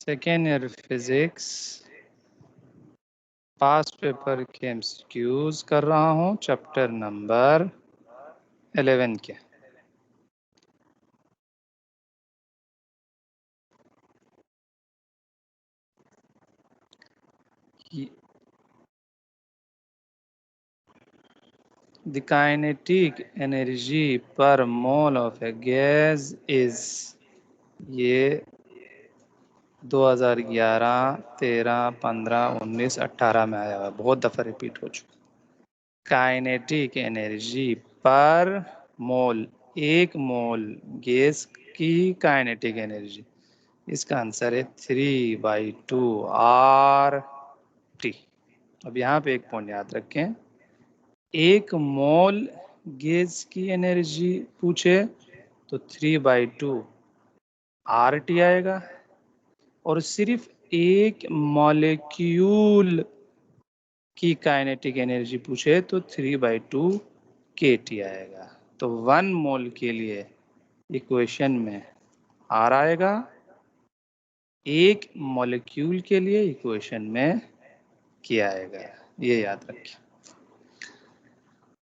Second year physics past paper के MCQs कर रहा हूँ, चैप्टर नंबर 11 के। The kinetic energy per mole of a gas is, ये 2011, 13, 15, 19, 18 में आया हुआ, बहुत दफ़ा रिपीट हो चुका। काइनेटिक एनर्जी पर मोल, एक मोल गैस की काइनेटिक एनर्जी, इसका आंसर है 3/2 RT। अब यहाँ पे एक पॉइंट याद रखें, एक मोल गैस की एनर्जी पूछे तो 3/2 RT आएगा, और सिर्फ एक मॉलिक्यूल की काइनेटिक एनर्जी पूछे तो 3/2 KT आएगा। तो 1 मोल के लिए इक्वेशन में R आएगा, एक मॉलिक्यूल के लिए इक्वेशन में K आएगा, ये याद रखें।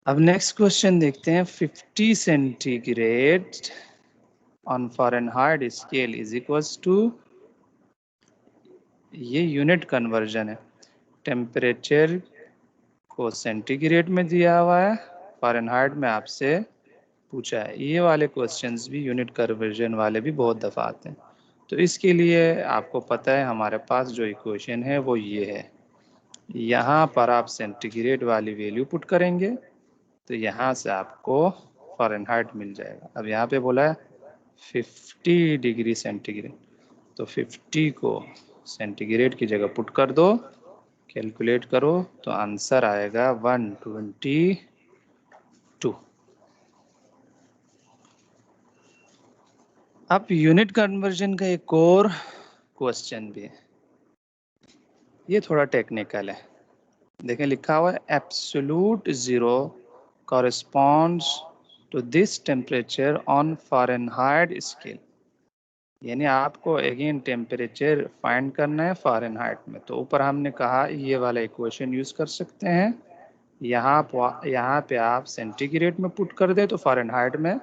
अब नेक्स्ट क्वेश्चन देखते हैं। 50 centigrade on Fahrenheit scale is equals to, ये यूनिट कन्वर्जन है, टेम्परेचर को सेंटीग्रेड में दिया हुआ है, फ़ारेनहाइट में आपसे पूछा है। ये वाले क्वेश्चंस भी यूनिट कन्वर्जन वाले भी बहुत दफ़ा आते हैं। तो इसके लिए आपको पता है हमारे पास जो इक्वेशन है वो ये है, यहाँ पर आप सेंटीग्रेड वाली वैल्यू पुट करेंगे तो यहाँ से आपको फ़ारेनहाइट मिल जाएगा। अब यहाँ पे बोला है 50 डिग्री सेंटीग्रेड, तो 50 को सेंटीग्रेड की जगह पुट कर दो, कैलकुलेट करो तो आंसर आएगा 122। अब यूनिट कन्वर्जन का एक और क्वेश्चन भी है, ये थोड़ा टेक्निकल है। देखें लिखा हुआ है absolute zero corresponds to this temperature on Fahrenheit scale, यानी आपको अगेन टेम्परेचर फाइंड करना है फ़ारेनहाइट में। तो ऊपर हमने कहा ये वाला इक्वेशन यूज़ कर सकते हैं, यहाँ पे आप सेंटीग्रेड में पुट कर दे तो फ़ारेनहाइट में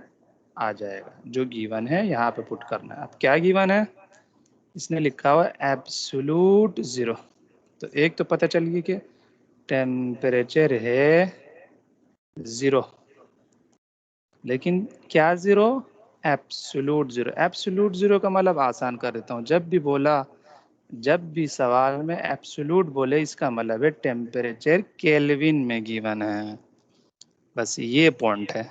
आ जाएगा। जो गिवन है यहाँ पे पुट करना है। अब क्या गिवन है, इसने लिखा हुआ है एब्सोल्यूट ज़ीरो, तो एक तो पता चल गई कि टेम्परेचर है 0, लेकिन क्या 0, एब्सोल्यूट ज़ीरो। एब्सोल्यूट ज़ीरो का मतलब आसान कर देता हूँ, जब भी सवाल में एब्सोल्यूट बोले इसका मतलब है टेम्परेचर केल्विन में गिवन है। बस ये पॉइंट है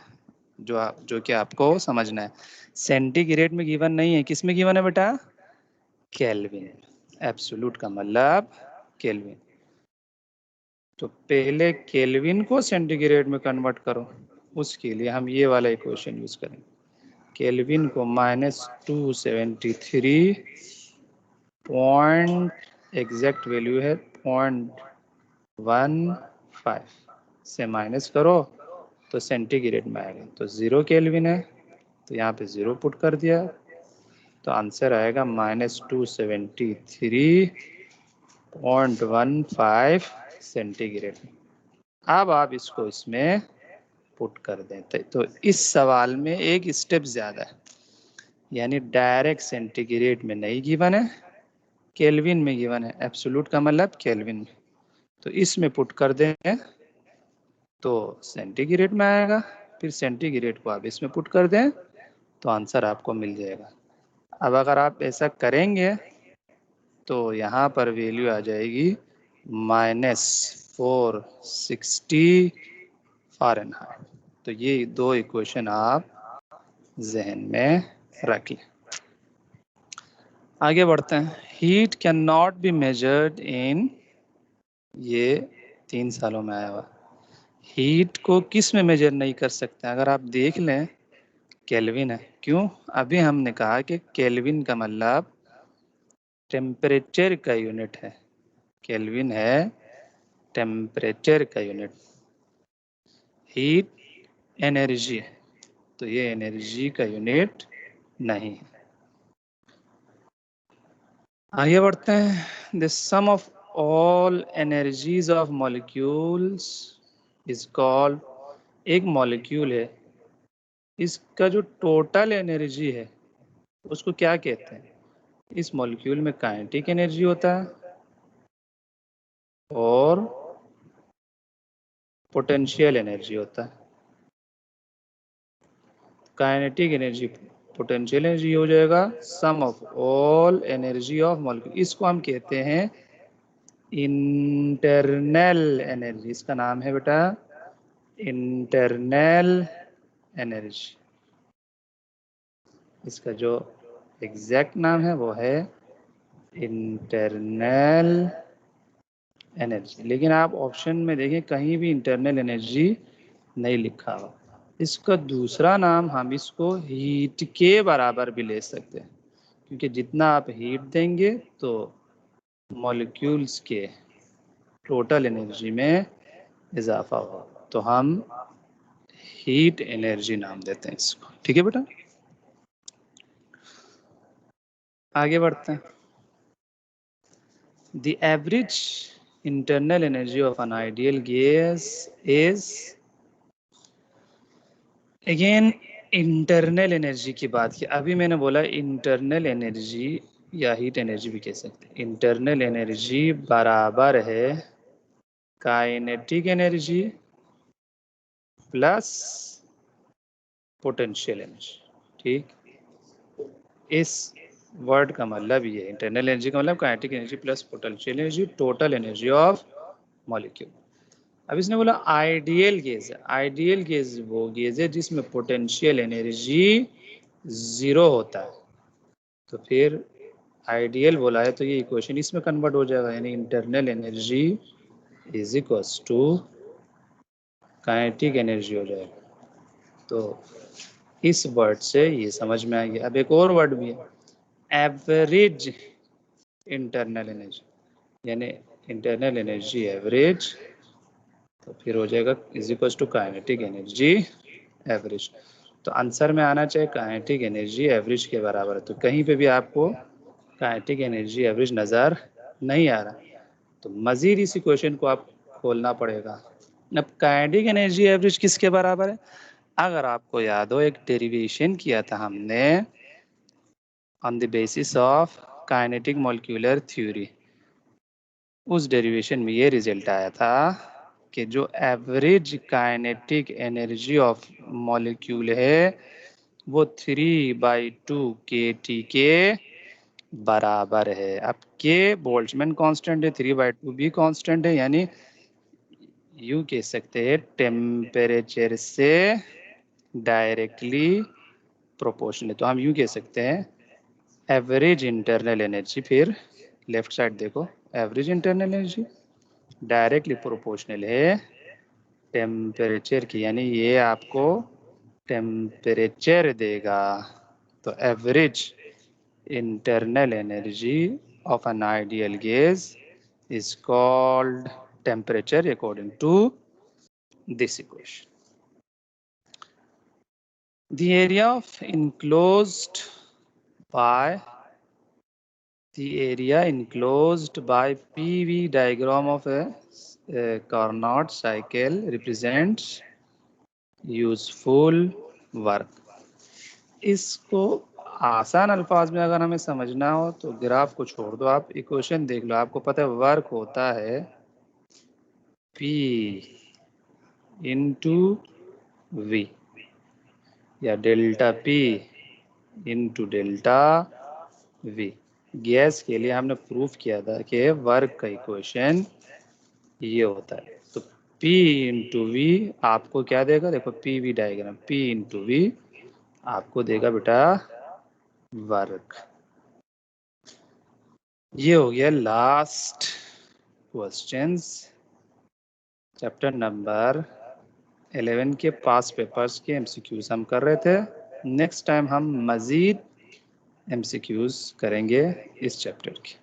जो कि आपको समझना है। सेंटीग्रेड में गिवन नहीं है, किस में गिवन है बेटा, केल्विन। एब्सोल्यूट का मतलब केल्विन, तो पहले केल्विन को सेंटीग्रेड में कन्वर्ट करो, उसके लिए हम ये वाला इक्वेशन यूज करेंगे। केल्विन को -273 पॉइंट, एग्जैक्ट वैल्यू है 0.15 से माइनस करो तो सेंटीग्रेड में आएगा। तो 0 केल्विन है तो यहाँ पे 0 पुट कर दिया तो आंसर आएगा -273.15 सेंटीग्रेड। अब आप इसको इसमें पुट कर दें तो इस सवाल में एक स्टेप ज़्यादा है, यानी डायरेक्ट सेंटीग्रेड में नहीं गिवन है, केल्विन में गिवन है। एब्सोल्यूट का मतलब केल्विन में, तो इसमें पुट कर दें तो सेंटीग्रेड में आएगा, फिर सेंटीग्रेड को आप इसमें पुट कर दें तो आंसर आपको मिल जाएगा। अब अगर आप ऐसा करेंगे तो यहाँ पर वैल्यू आ जाएगी -460 फ़ारेनहाइट। तो ये दो इक्वेशन आप जहन में रख लें। आगे बढ़ते हैं। Heat can not be measured in, ये 3 सालों में आया हुआ। हीट को किस में मेजर नहीं कर सकते, अगर आप देख लें केल्विन है। क्यों, अभी हमने कहा कि केल्विन का मतलब टेम्परेचर का यूनिट है, केल्विन है टेम्परेचर का यूनिट। हीट एनर्जी है तो ये एनर्जी का यूनिट नहीं है। आगे बढ़ते हैं। The sum of all energies of molecules is called, एक मॉलिक्यूल है, इसका जो टोटल एनर्जी है उसको क्या कहते हैं? इस मॉलिक्यूल में काइनेटिक एनर्जी होता है और पोटेंशियल एनर्जी होता है। काइनेटिक एनर्जी, पोटेंशियल एनर्जी हो जाएगा sum of all energy of molecule, इसको हम कहते हैं इंटरनल एनर्जी। इसका नाम है बेटा इंटरनल एनर्जी। इसका जो एग्जैक्ट नाम है वो है इंटरनल एनर्जी। लेकिन आप ऑप्शन में देखें कहीं भी इंटरनल एनर्जी नहीं लिखा हुआ। इसका दूसरा नाम हम इसको हीट के बराबर भी ले सकते हैं, क्योंकि जितना आप हीट देंगे तो मॉलिक्यूल्स के टोटल एनर्जी में इजाफा होगा। तो हम हीट एनर्जी नाम देते हैं इसको। ठीक है बेटा, आगे बढ़ते हैं। The average internal energy of an ideal gas is, again internal energy की बात की। अभी मैंने बोला इंटरनल एनर्जी या हीट एनर्जी भी कह सकते हैं। इंटरनल एनर्जी बराबर है kinetic energy plus potential energy. ठीक, इस वर्ड का मतलब ये है, इंटरनल एनर्जी का मतलब kinetic energy plus potential energy, total energy of molecule. अब इसने बोला आइडियल गेज है। आइडियल गेज वो गेज है जिसमें पोटेंशियल एनर्जी 0 होता है। तो फिर आइडियल बोला है तो ये इक्वेशन इसमें कन्वर्ट हो जाएगा, यानी internal energy is equals to kinetic energy हो जाएगा। तो इस वर्ड से ये समझ में आ गया। अब एक और वर्ड भी है, एवरेज इंटरनल एनर्जी, यानी इंटरनल एनर्जी एवरेज, तो फिर हो जाएगा is equals to kinetic energy average. तो आंसर में आना चाहिए काइनेटिक एनर्जी एवरेज के बराबर है। तो कहीं पे भी आपको काइनेटिक एनर्जी एवरेज नज़र नहीं आ रहा, तो मज़ीद इस इक्वेशन को आप खोलना पड़ेगा। अब काइनेटिक एनर्जी एवरेज किसके बराबर है? अगर आपको याद हो, एक डेरिवेशन किया था हमने on the basis of kinetic molecular theory. उस डेरिवेशन में ये रिजल्ट आया था कि जो average kinetic energy of molecule है वो 3/2 kT के बराबर है। अब के बोल्ट्जमैन कांस्टेंट है, 3/2 भी कांस्टेंट है, यानी यूं कह सकते हैं टेम्परेचर से डायरेक्टली प्रोपोर्शनल। तो हम यूं कह सकते हैं एवरेज इंटरनल एनर्जी, फिर लेफ्ट साइड देखो, average internal energy directly proportional है टेम्परेचर की, यानी ये आपको टेम्परेचर देगा। तो average internal energy of an ideal gas is called temperature according to this equation. The area of enclosed by PV diagram of a Carnot cycle represents useful work. इसको आसान अल्फाज में अगर हमें समझना हो तो ग्राफ को छोड़ दो, आप इक्वेशन देख लो। आपको पता है वर्क होता है P इंटू V या delta P into delta V। Gas के लिए हमने प्रूफ किया था कि वर्क का इक्वेशन ये होता है। तो P इंटू V आपको क्या देगा? देखो PV diagram, P into V आपको देगा बेटा वर्क। ये हो गया लास्ट क्वेश्चंस चैप्टर नंबर 11 के पास पेपर्स के एमसीक्यूज हम कर रहे थे। नेक्स्ट टाइम हम मज़ीद एमसीक्यूज करेंगे इस चैप्टर के।